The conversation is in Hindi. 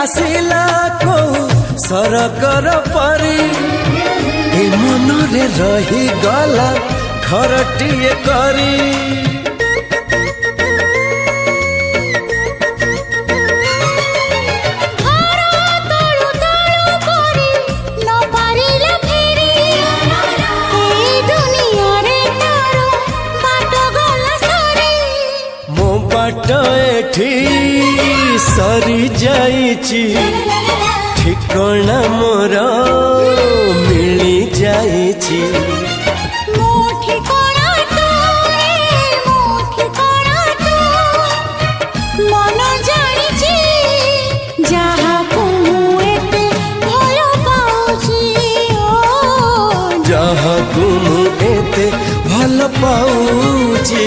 आसिला को सरकर परी ए मनरे रही गला घरटिए करी सरी जाइची ठिकाना मोर मिली जाइची मन जानिची जहाँ को एते भल पाउची जहाँ को एते भल पाउची।